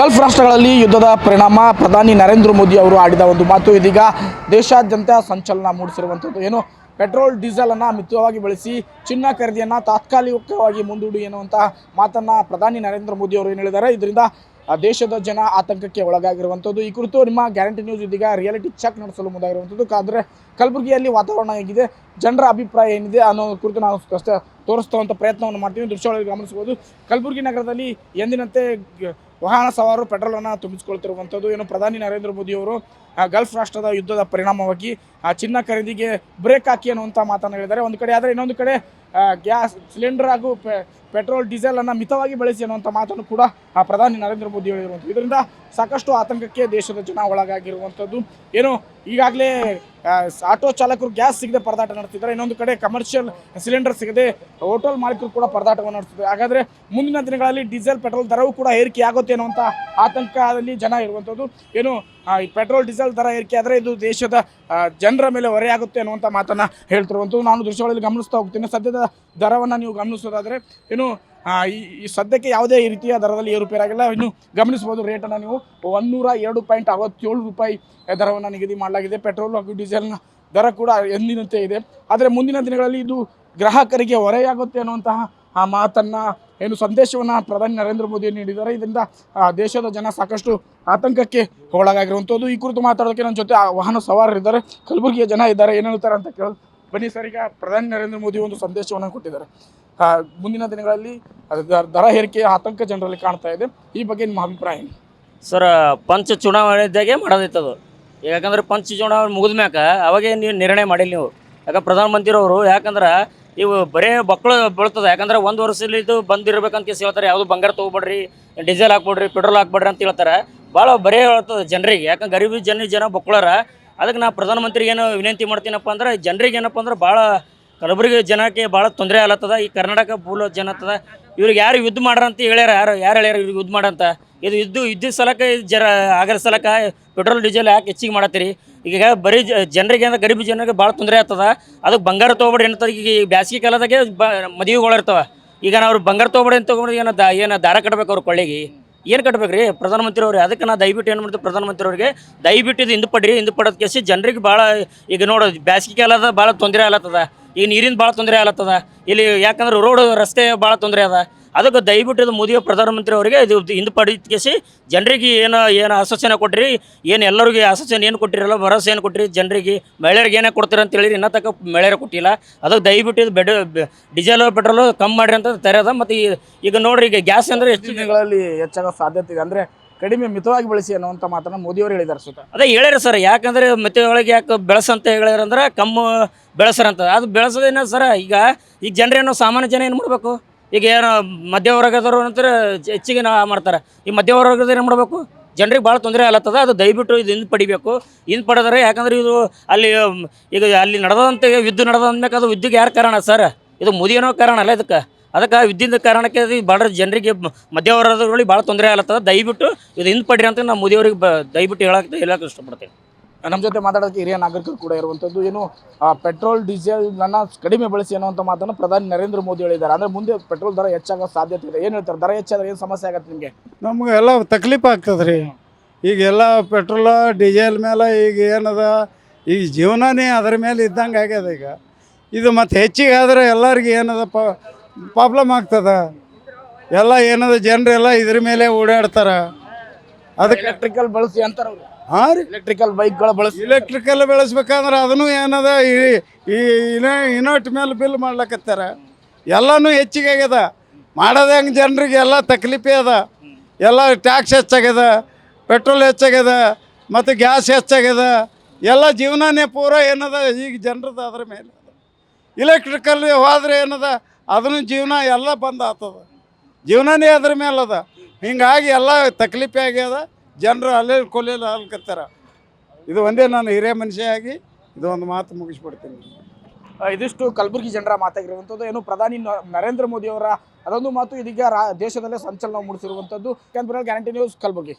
Gulf ರಾಷ್ಟ್ರಗಳಲ್ಲಿ ಯುದ್ಧದ ಪರಿಣಾಮ ಪ್ರಧಾನಿ ನರೇಂದ್ರ ಮೋದಿ ಅವರು ಆಡಿದ ಒಂದು ಮಾತು ಇದೀಗ ದೇಶಾದ್ಯಂತ ಸಂಚಲನ ಮೂಡಿಸಿರುವಂಥದ್ದು. ಏನು ಪೆಟ್ರೋಲ್ ಡೀಸೆಲ್ ಅನ್ನು ಮಿತವಾಗಿ ಬಳಸಿ ಚಿನ್ನ ಖರೀದಿಯನ್ನು ತಾತ್ಕಾಲಿಕವಾಗಿ ಮುಂದೂಡಿ ಎನ್ನುವಂಥ ಮಾತನ್ನು ಪ್ರಧಾನಿ ನರೇಂದ್ರ ಮೋದಿ ಅವರು ಏನು ಹೇಳಿದ್ದಾರೆ. ಇದರಿಂದ ದೇಶದ ಜನ ಆತಂಕಕ್ಕೆ ಒಳಗಾಗಿರುವಂಥದ್ದು. ಈ ಕುರಿತು ನಿಮ್ಮ ಗ್ಯಾರಂಟಿ ನ್ಯೂಸ್ ಇದೀಗ ರಿಯಾಲಿಟಿ ಚೆಕ್ ನಡೆಸಲು ಮುಂದಾಗಿರುವಂಥದ್ದು. ಆದರೆ ಕಲಬುರಗಿಯಲ್ಲಿ ವಾತಾವರಣ ಹೇಗಿದೆ, ಜನರ ಅಭಿಪ್ರಾಯ ಏನಿದೆ ಅನ್ನೋ ಕುರಿತು ನಾವು ಅಷ್ಟೇ ತೋರಿಸುವಂಥ ಪ್ರಯತ್ನವನ್ನು ಮಾಡ್ತೀವಿ. ದೃಶ್ಯಗಳಲ್ಲಿ ಗಮನಿಸಬಹುದು, ಕಲಬುರಗಿ ನಗರದಲ್ಲಿ ಎಂದಿನಂತೆ ವಾಹನ ಸವಾರರು ಪೆಟ್ರೋಲನ್ನು ತುಂಬಿಸಿಕೊಳ್ತಿರುವಂಥದ್ದು. ಏನು ಪ್ರಧಾನಿ ನರೇಂದ್ರ ಮೋದಿ ಅವರು ಗಲ್ಫ್ ರಾಷ್ಟ್ರದ ಯುದ್ಧದ ಪರಿಣಾಮವಾಗಿ ಚಿನ್ನ ಖರೀದಿಗೆ ಬ್ರೇಕ್ ಹಾಕಿ ಅನ್ನುವಂಥ ಮಾತನ್ನು ಹೇಳಿದ್ದಾರೆ ಒಂದು ಕಡೆ. ಆದರೆ ಇನ್ನೊಂದು ಕಡೆ ಗ್ಯಾಸ್ ಸಿಲಿಂಡರ್ ಹಾಗೂ ಪೆಟ್ರೋಲ್ ಡೀಸೆಲನ್ನು ಮಿತವಾಗಿ ಬಳಸಿ ಅನ್ನುವಂಥ ಮಾತನ್ನು ಕೂಡ ಪ್ರಧಾನಿ ನರೇಂದ್ರ ಮೋದಿ ಹೇಳಿರುವಂಥದ್ದು. ಇದರಿಂದ ಸಾಕಷ್ಟು ಆತಂಕಕ್ಕೆ ದೇಶದ ಜನ ಒಳಗಾಗಿರುವಂಥದ್ದು. ಏನು ಈಗಾಗಲೇ ಆಟೋ ಚಾಲಕರು ಗ್ಯಾಸ್ ಸಿಗದೆ ಪರದಾಟ ನಡೆಸ್ತಿದ್ದಾರೆ. ಇನ್ನೊಂದು ಕಡೆ ಕಮರ್ಷಿಯಲ್ ಸಿಲಿಂಡರ್ ಸಿಗದೆ ಹೋಟೆಲ್ ಮಾಲೀಕರು ಕೂಡ ಪರದಾಟವನ್ನು ನಡೆಸ್ತಿದ್ದಾರೆ. ಹಾಗಾದರೆ ಮುಂದಿನ ದಿನಗಳಲ್ಲಿ ಡೀಸೆಲ್ ಪೆಟ್ರೋಲ್ ದರವೂ ಕೂಡ ಏರಿಕೆ ಆಗುತ್ತೆ ಅನ್ನುವಂಥ ಆತಂಕದಲ್ಲಿ ಜನ ಇರುವಂಥದ್ದು. ಏನು ಈ ಪೆಟ್ರೋಲ್ ಡೀಸೆಲ್ ದರ ಏರಿಕೆ ಆದರೆ ಇದು ದೇಶದ ಜನರ ಮೇಲೆ ಹೊರೆಯಾಗುತ್ತೆ ಅನ್ನುವಂಥ ಮಾತನ್ನು ಹೇಳ್ತಿರುವಂಥದ್ದು. ನಾನು ದೃಶ್ಯಗಳಲ್ಲಿ ಗಮನಿಸ್ತಾ ಹೋಗ್ತೀನಿ. ಸದ್ಯದ ದರವನ್ನು ನೀವು ಗಮನಿಸೋದಾದರೆ ಏನು ಈ ಸದ್ಯಕ್ಕೆ ಯಾವುದೇ ರೀತಿಯ ದರದಲ್ಲಿ ಏರುಪೇರಾಗಿಲ್ಲ. ಇನ್ನು ಗಮನಿಸ್ಬೋದು, ರೇಟನ್ನು ನೀವು 102.67 ರೂಪಾಯಿ ದರವನ್ನು ನಿಗದಿ ಮಾಡಲಾಗಿದೆ. ಪೆಟ್ರೋಲ್ ಹಾಗೂ ಡೀಸೆಲ್ನ ದರ ಕೂಡ ಎಂದಿನಂತೆ ಇದೆ. ಆದರೆ ಮುಂದಿನ ದಿನಗಳಲ್ಲಿ ಇದು ಗ್ರಾಹಕರಿಗೆ ಹೊರೆಯಾಗುತ್ತೆ ಅನ್ನುವಂತಹ ಮಾತನ್ನು ಏನು ಸಂದೇಶವನ್ನು ಪ್ರಧಾನಿ ನರೇಂದ್ರ ಮೋದಿ ನೀಡಿದ್ದಾರೆ. ಇದರಿಂದ ದೇಶದ ಜನ ಸಾಕಷ್ಟು ಆತಂಕಕ್ಕೆ ಒಳಗಾಗಿರುವಂಥದ್ದು. ಈ ಕುರಿತು ಮಾತಾಡೋದಕ್ಕೆ ನನ್ನ ಜೊತೆ ವಾಹನ ಸವಾರರಿದ್ದಾರೆ, ಕಲಬುರಗಿಯ ಜನ ಇದ್ದಾರೆ. ಏನು ಹೇಳ್ತಾರೆ ಅಂತ ಕೇಳೋದು ಬನ್ನಿ ಸರ್. ಈಗ ಪ್ರಧಾನಿ ನರೇಂದ್ರ ಮೋದಿ ಒಂದು ಸಂದೇಶವನ್ನು ಕೊಟ್ಟಿದ್ದಾರೆ. ಮುಂದಿನ ದಿನಗಳಲ್ಲಿ ದರ ಏರಿಕೆ ಆತಂಕ ಜನರಲ್ಲಿ ಕಾಣ್ತಾ ಇದೆ. ಈ ಬಗ್ಗೆ ನಿಮ್ಮ ಅಭಿಪ್ರಾಯ ಏನು ಸರ್? ಪಂಚ ಚುನಾವಣೆದಾಗೆ ಮಾಡೋದಿತ್ತದು. ಯಾಕಂದ್ರೆ ಪಂಚ ಚುನಾವಣೆ ಮುಗಿದ ಮ್ಯಾಕ ಅವಾಗೇ ನೀವು ನಿರ್ಣಯ ಮಾಡಿಲ್ಲ ನೀವು. ಯಾಕಂದ್ರೆ ಪ್ರಧಾನಮಂತ್ರಿಯವರು ಯಾಕಂದ್ರೆ ಇವು ಬರೇ ಮಕ್ಕಳು ಬೀಳ್ತದೆ. ಯಾಕಂದ್ರೆ ಒಂದು ವರ್ಷದಲ್ಲಿ ಇದು ಬಂದಿರ್ಬೇಕಂತ ಹೇಳ್ತಾರೆ. ಯಾವುದು ಬಂಗಾರ ತೊಗೊಬೇಡ್ರಿ, ಡೀಸೆಲ್ ಹಾಕ್ಬೇಡ್ರಿ, ಪೆಟ್ರೋಲ್ ಹಾಕ್ಬೇಡ್ರಿ ಅಂತ ಹೇಳ್ತಾರೆ. ಭಾಳ ಬರೇ ಹೇಳ್ತದೆ ಜನರಿಗೆ. ಯಾಕಂದ್ರೆ ಗರೀಬಿ ಜನ ಬಕ್ಕಳಾರ. ಅದಕ್ಕೆ ನಾ ಪ್ರಧಾನಮಂತ್ರಿಗೆ ಏನು ವಿನಂತಿ ಮಾಡ್ತೀನಪ್ಪ ಅಂದ್ರೆ, ಜನರಿಗೆ ಏನಪ್ಪ ಅಂದ್ರೆ ಭಾಳ ಕಲಬುರಗಿ ಜನಕ್ಕೆ ಭಾಳ ತೊಂದರೆ ಆಗ್ಲತ್ತದ. ಈ ಕರ್ನಾಟಕ ಭೂಲ ಜನ ಆಗ್ತದ. ಇವ್ರಿಗೆ ಯಾರು ಯುದ್ಧ ಮಾಡ್ರ ಅಂತ ಹೇಳ್ಯಾರ? ಯಾರು ಹೇಳ್ಯಾರ ಇವ್ರಿಗೆ ಯುದ್ಧ ಮಾಡಂತ? ಇದು ಯುದ್ಧದ ಸಲಕ್ಕೆ ಆಗರ ಸಲಕ್ಕೆ ಪೆಟ್ರೋಲ್ ಡೀಸೆಲ್ ಯಾಕೆ ಹೆಚ್ಚಿಗೆ ಮಾಡತ್ತೀರಿ? ಈಗ ಬರೀ ಜನರಿಗೆ ಅಂದ್ರೆ ಗರೀಬಿ ಜನರಿಗೆ ಭಾಳ ತೊಂದರೆ ಆಗ್ತದ. ಅದಕ್ಕೆ ಬಂಗಾರ ತೊಗೊಬೇಡಿ ಏನಂತಾರೆ. ಈಗ ಬ್ಯಾಸಿಗೆ ಕಾಲದಾಗೆ ಮದುವೆಗಳಿರ್ತವೆ. ಈಗ ನಾವು ಬಂಗಾರ ತೊಗೊಬೇಡಿ ಅಂತ ತೊಗೊಂಡು ಏನು ದಾರ ಕಟ್ಟಬೇಕು ಅವ್ರ ಕೊಳ್ಳಿಗೆ? ಏನು ಕಟ್ಬೇಕು ರೀ ಪ್ರಧಾನಮಂತ್ರಿ ಅವ್ರಿಗೆ? ಅದಕ್ಕೆ ನಾ ದಯವಿಟ್ಟು ಏನು ಮಾಡ್ತೀವಿ ಪ್ರಧಾನಮಂತ್ರಿ ಅವ್ರಿಗೆ, ದಯವಿಟ್ಟು ಇದು ಹಿಂದೆ ಪಡ್ರಿ. ಹಿಂದೆ ಪಡೋದು ಕೇಸಿ ಜನರಿಗೆ ಭಾಳ ಈಗ ನೋಡೋದು ಬ್ಯಾಸಿಗೆ ಕಾಲದ ಭಾಳ ತೊಂದರೆ ಆಗ್ಲತ್ತದ. ಈಗ ನೀರಿನ ಭಾಳ ತೊಂದರೆ ಆಗ್ಲತ್ತದ ಇಲ್ಲಿ. ಯಾಕಂದ್ರೆ ರೋಡ್ ರಸ್ತೆ ಭಾಳ ತೊಂದರೆ ಅದ. ಅದಕ್ಕೆ ದಯವಿಟ್ಟು ಇದು ಮೋದಿ ಪ್ರಧಾನಮಂತ್ರಿ ಅವರಿಗೆ ಇದು ಹಿಂದೆ ಪಡಿದ ಕೇಸಿ ಜನರಿಗೆ ಏನು ಆಶ್ವಾಸನೆ ಕೊಟ್ಟಿರಿ, ಏನು ಎಲ್ಲರಿಗೆ ಆಶ್ವಾಸನೆ ಏನು ಕೊಟ್ಟಿರಲ್ಲ, ಭರವಸೆ ಏನು ಕೊಟ್ಟಿರಿ ಜನರಿಗೆ, ಮಹಿಳೆಯರಿಗೆ ಏನೇ ಕೊಡ್ತೀರಿ ಅಂತ ಹೇಳಿರಿ. ಇನ್ನೂ ತನಕ ಮಹಿಳೆಯರು ಕೊಟ್ಟಿಲ್ಲ. ಅದಕ್ಕೆ ದಯವಿಟ್ಟು ಇದು ಡೀಸೆಲ್ ಪೆಟ್ರೋಲು ಕಮ್ಮಿ ಮಾಡಿರಿ ಅಂತ ತೆರೆದ. ಮತ್ತು ಈಗ ನೋಡ್ರಿ, ಈಗ ಗ್ಯಾಸ್ ಅಂದರೆ ಎಷ್ಟು ದಿನಗಳಲ್ಲಿ ಹೆಚ್ಚಾಗೋ ಸಾಧ್ಯತೆ ಇದೆ? ಅಂದರೆ ಕಡಿಮೆ ಮಿತವಾಗಿ ಬಳಸಿ ಅನ್ನುವಂಥ ಮಾತನ್ನು ಮೋದಿಯವರು ಹೇಳಿದ್ದಾರೆ ಸ್ವತಃ. ಅದೇ ಹೇಳ್ಯಾರ ಸರ್. ಯಾಕಂದರೆ ಮಿತವಾಗಿ ಯಾಕೆ ಬೆಳೆಸಂತ ಹೇಳ್ಯಾರಂದ್ರೆ ಕಮ್ಮು ಬೆಳೆಸರಂತ. ಅದು ಬೆಳೆಸೋದೇನ ಸರ? ಈಗ ಜನರೇನೋ ಸಾಮಾನ್ಯ ಜನ ಏನು ಮಾಡಬೇಕು? ಈಗ ಏನು ಮಧ್ಯವರ್ಗದವರು ಅಂತಾರೆ ಹೆಚ್ಚಿಗೆ ಮಾಡ್ತಾರೆ. ಈ ಮಧ್ಯವರ್ಗದ ಏನು ಮಾಡಬೇಕು? ಜನರಿಗೆ ಭಾಳ ತೊಂದರೆ ಆಗ್ಲತ್ತದ. ಅದು ದಯವಿಟ್ಟು ಇದು ಹಿಂದೆ ಪಡಿಬೇಕು. ಹಿಂದೆ ಪಡೆದರೆ ಯಾಕಂದ್ರೆ ಇದು ಅಲ್ಲಿ ನಡೆದಂಥ ಯುದ್ಧ ನಡೆದಂದ್ಮೇಲೆ ಅದು ಯುದ್ಧಕ್ಕೆ ಯಾರು ಕಾರಣ ಸರ್? ಇದು ಮೋದಿಯನೋ ಕಾರಣ ಅಲ್ಲ ಇದಕ್ಕೆ. ಅದಕ್ಕೆ ಯುದ್ಧದ ಕಾರಣಕ್ಕೆ ಭಾಳ ಜನರಿಗೆ ಮಧ್ಯವರ್ಗದವರಿಗೆ ಭಾಳ ತೊಂದರೆ ಆಗ್ಲತ್ತದ. ದಯವಿಟ್ಟು ಇದು ಹಿಂದೆ ಪಡ್ರಿ ಅಂತ ನಾವು ಮೋದಿಯವ್ರಿಗೆ ದಯವಿಟ್ಟು ಹೇಳಕ್ಕೆ ಇಷ್ಟಪಡ್ತೀನಿ. ನಮ್ಮ ಜೊತೆ ಮಾತಾಡೋಕ್ಕೆ ಹಿರಿಯ ನಾಗರಿಕರು ಕೂಡ ಇರುವಂಥದ್ದು. ಏನು ಪೆಟ್ರೋಲ್ ಡೀಸೆಲ್ನ ಕಡಿಮೆ ಬಳಸಿ ಅನ್ನುವಂಥ ಮಾತನ್ನು ಪ್ರಧಾನಿ ನರೇಂದ್ರ ಮೋದಿ ಹೇಳಿದ್ದಾರೆ. ಅಂದರೆ ಮುಂದೆ ಪೆಟ್ರೋಲ್ ದರ ಹೆಚ್ಚಾಗೋ ಸಾಧ್ಯತೆ ಇದೆ. ಏನು ಹೇಳ್ತಾರೆ? ದರ ಹೆಚ್ಚಾದ್ರೆ ಏನು ಸಮಸ್ಯೆ ಆಗತ್ತೆ ನಿಮಗೆ? ನಮ್ಗೆ ಎಲ್ಲ ತಕ್ಲೀಫ್ ಆಗ್ತದೆ ರೀ. ಈಗೆಲ್ಲ ಪೆಟ್ರೋಲ ಡೀಸೆಲ್ ಮೇಲೆ ಈಗ ಏನದ, ಈಗ ಜೀವನನೇ ಅದರ ಮೇಲೆ ಇದ್ದಂಗೆ ಆಗ್ಯದ. ಈಗ ಇದು ಮತ್ತು ಹೆಚ್ಚಿಗೆ ಆದರೆ ಎಲ್ಲರಿಗೆ ಏನದ ಪ್ರಾಬ್ಲಮ್ ಆಗ್ತದೆ. ಎಲ್ಲ ಏನದ ಜನರೆಲ್ಲ ಇದ್ರ ಮೇಲೆ ಓಡಾಡ್ತಾರೆ. ಅದಕ್ಕೆ ಎಲೆಕ್ಟ್ರಿಕಲ್ ಬಳಸಿ ಅಂತಾರೆ ಅವರು. ಹಾಂ ರೀ, ಎಲೆಕ್ಟ್ರಿಕಲ್ ಬೈಕ್ಗಳು ಬಳಸಿ. ಎಲೆಕ್ಟ್ರಿಕಲ್ ಬೆಳೆಸ್ಬೇಕಂದ್ರೆ ಅದನ್ನು ಏನದ ಈ ಇನೋಟ್ ಮೇಲೆ ಬಿಲ್ ಮಾಡ್ಲಕತ್ತಾರ. ಎಲ್ಲನೂ ಹೆಚ್ಚಿಗೆ ಆಗ್ಯದ. ಮಾಡೋದು ಹೆಂಗೆ ಜನರಿಗೆ ಎಲ್ಲ ತಕ್ಲೀಫೇ ಅದ. ಎಲ್ಲ ಟ್ಯಾಕ್ಸ್ ಹೆಚ್ಚಾಗ್ಯದ, ಪೆಟ್ರೋಲ್ ಹೆಚ್ಚಾಗ್ಯದ, ಮತ್ತು ಗ್ಯಾಸ್ ಹೆಚ್ಚಾಗ್ಯದ. ಎಲ್ಲ ಜೀವನನೇ ಪೂರ ಏನದ ಈಗ ಜನರದ್ದು ಅದ್ರ ಮೇಲೆ. ಇಲೆಕ್ಟ್ರಿಕಲ್ ಹೋದ್ರೆ ಏನದ, ಅದನ್ನು ಜೀವನ ಎಲ್ಲ ಬಂದ್ ಆಗ್ತದ. ಜೀವನನೇ ಅದ್ರ ಮೇಲೆ ಅದ. ಹಿಂಗಾಗಿ ಎಲ್ಲ ತಕ್ಲೀಫೇ ಆಗ್ಯದ. ಜನರು ಅಲ್ಲೇ ಕೊಲೆಯಲ್ಲಿ ಹಾಲ್ಕತ್ತಾರ. ಇದು ಒಂದೇ ನಾನು ಹಿರಿಯ ಮನುಷ್ಯ ಆಗಿ ಇದು ಒಂದು ಮಾತು ಮುಗಿಸ್ಬಿಡ್ತೀನಿ. ಇದಿಷ್ಟು ಕಲಬುರಗಿ ಜನರ ಮಾತಾಗಿರುವಂಥದ್ದು. ಏನು ಪ್ರಧಾನಿ ನರೇಂದ್ರ ಮೋದಿ ಅವರ ಅದೊಂದು ಮಾತು ಇದೀಗ ದೇಶದಲ್ಲೇ ಸಂಚಲನ ಮೂಡಿಸಿರುವಂಥದ್ದು. Guarantee news, Kalaburagi.